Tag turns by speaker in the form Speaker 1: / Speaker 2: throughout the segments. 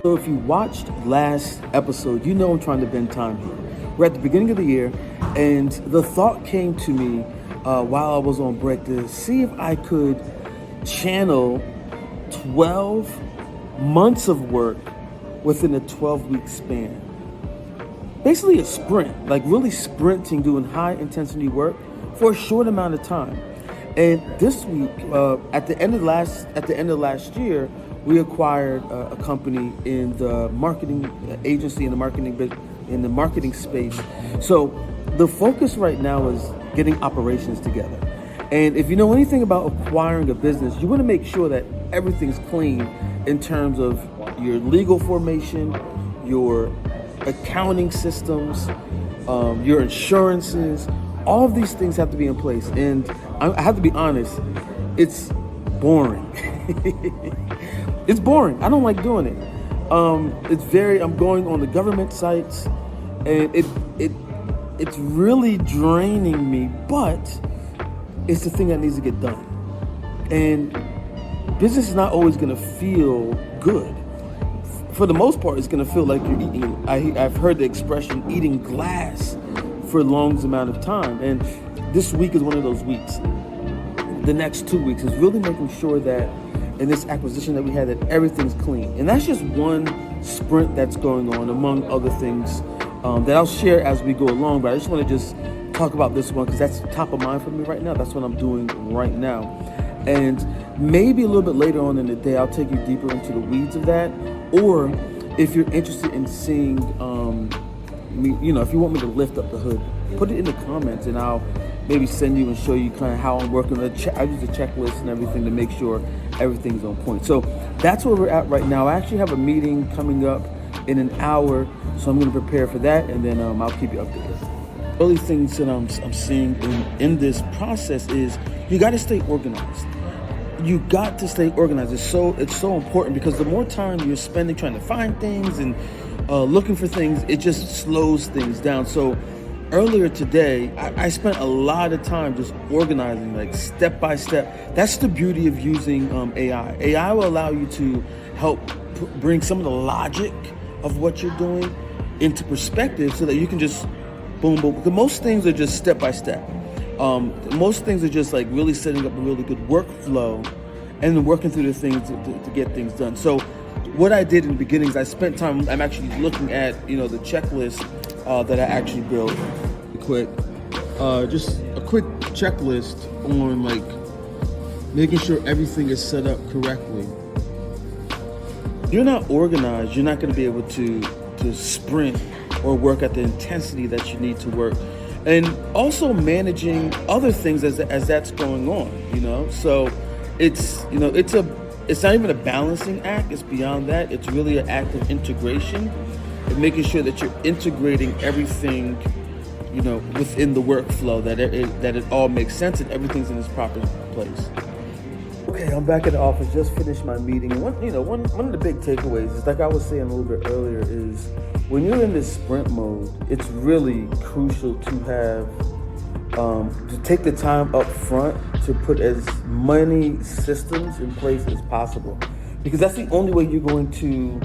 Speaker 1: So if you watched last episode, you know I'm trying to bend time here. We're at the beginning of the year, and the thought came to me while I was on break to see if I could channel 12 months of work within a 12-week span. Basically a sprint, like really sprinting, doing high intensity work for a short amount of time. And this week, at the end of last year, we acquired a company in the marketing agency in the marketing space. So the focus right now is getting operations together. And if you know anything about acquiring a business, you want to make sure that everything's clean in terms of your legal formation, your accounting systems, your insurances. All of these things have to be in place. And I have to be honest, it's boring. It's boring. I don't like doing it. I'm going on the government sites, and it's really draining me, but it's the thing that needs to get done. And business is not always going to feel good. For the most part, it's going to feel like you're eating. I've heard the expression eating glass for a long amount of time. And this week is one of those weeks. The next 2 weeks is really making sure that in this acquisition that we had, that everything's clean. And that's just one sprint that's going on among other things that I'll share as we go along. But I just want to just talk about this one because that's top of mind for me right now. That's what I'm doing right now. And maybe a little bit later on in the day, I'll take you deeper into the weeds of that. Or if you're interested in seeing, if you want me to lift up the hood, put it in the comments and I'll maybe send you and show you kind of how I'm working. I use a checklist and everything to make sure everything's on point. So that's where we're at right now. I actually have a meeting coming up in an hour, so I'm going to prepare for that, and then I'll keep you updated. Early things that I'm seeing in this process is you got to stay organized. You got to stay organized. It's so important because the more time you're spending trying to find things and looking for things, it just slows things down. So earlier today, I spent a lot of time just organizing, like step by step. That's the beauty of using AI. AI will allow you to help bring some of the logic of what you're doing into perspective so that you can just boom, boom. Because most things are just step by step. Most things are just like really setting up a really good workflow and then working through the things to get things done. So what I did in the beginning is I spent time, I'm actually looking at, the checklist that I actually built. Just a quick checklist on like making sure everything is set up correctly. If you're not organized, you're not going to be able to sprint or work at the intensity that you need to work. And also managing other things as that's going on, So it's not even a balancing act. It's beyond that. It's really an act of integration and making sure that you're integrating everything, within the workflow, that it all makes sense and everything's in its proper place. Okay, I'm back at the office. Just finished my meeting. And one of the big takeaways is, like I was saying a little bit earlier, is when you're in this sprint mode, it's really crucial to have to take the time up front to put as many systems in place as possible, because that's the only way you're going to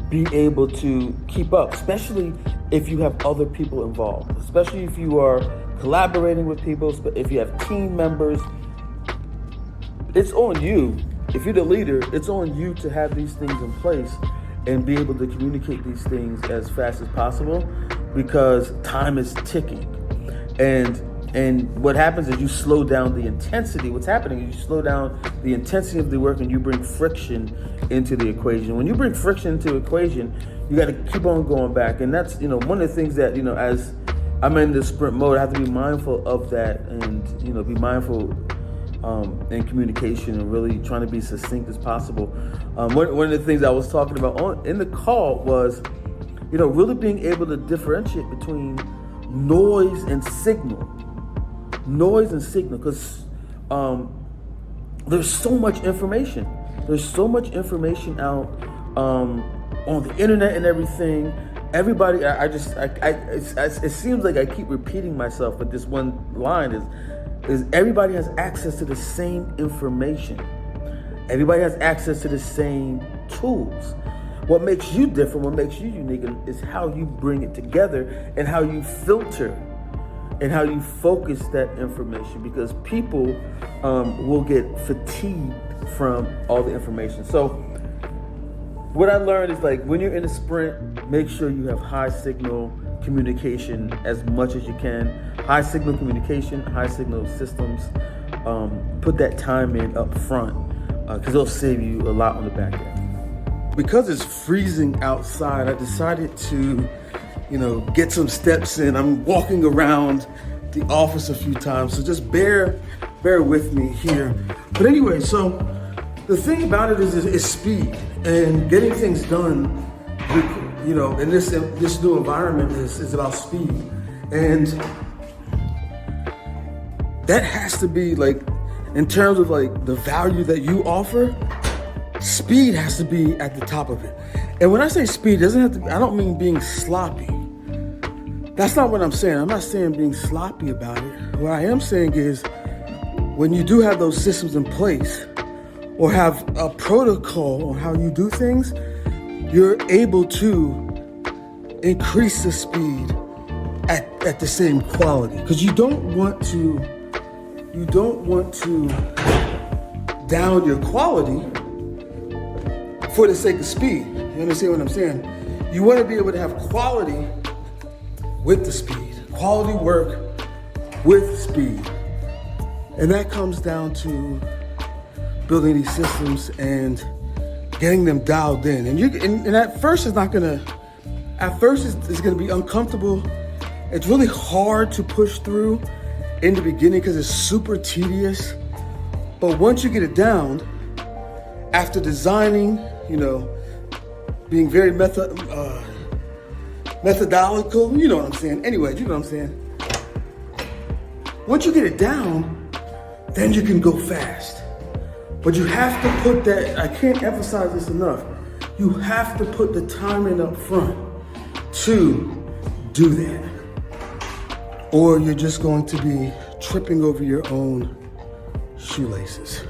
Speaker 1: be able to keep up, especially if you have other people involved, especially if you are collaborating with people, if you have team members. It's on you. If you're the leader, it's on you to have these things in place and be able to communicate these things as fast as possible, because time is ticking. And what happens is you slow down the intensity. What's happening is you slow down the intensity of the work and you bring friction into the equation. When you bring friction into the equation, you got to keep on going back. And that's, one of the things that, as I'm in this sprint mode, I have to be mindful of that and, be mindful in communication and really trying to be succinct as possible. One of the things I was talking about in the call was, really being able to differentiate between noise and signal. Because there's so much information. There's so much information out on the internet and everything. Everybody, it seems like I keep repeating myself, but this one line is everybody has access to the same information. Everybody has access to the same tools. What makes you different, what makes you unique is how you bring it together and how you filter and how you focus that information, because people will get fatigued from all the information. So what I learned is, like, when you're in a sprint, make sure you have high signal communication as much as you can. High signal communication, high signal systems. Put that time in up front, because it'll save you a lot on the back end. Because it's freezing outside, I decided to, get some steps in. I'm walking around the office a few times, so just bear with me here. But anyway, so the thing about it is speed, and getting things done, in this new environment is about speed. And that has to be, like, in terms of like the value that you offer, speed has to be at the top of it. And when I say speed, it doesn't have to, I don't mean being sloppy. That's not what I'm saying. I'm not saying being sloppy about it. What I am saying is, when you do have those systems in place or have a protocol on how you do things, you're able to increase the speed at the same quality. Because you don't want to down your quality for the sake of speed. You understand what I'm saying? You want to be able to have quality with the speed, quality work with speed. And that comes down to building these systems and getting them dialed in. And at first it's gonna be uncomfortable. It's really hard to push through in the beginning because it's super tedious. But once you get it down, after designing, being very methodological, you know what I'm saying? Anyway, you know what I'm saying? Once you get it down, then you can go fast. But you have to put that, I can't emphasize this enough, you have to put the time in up front to do that. Or you're just going to be tripping over your own shoelaces.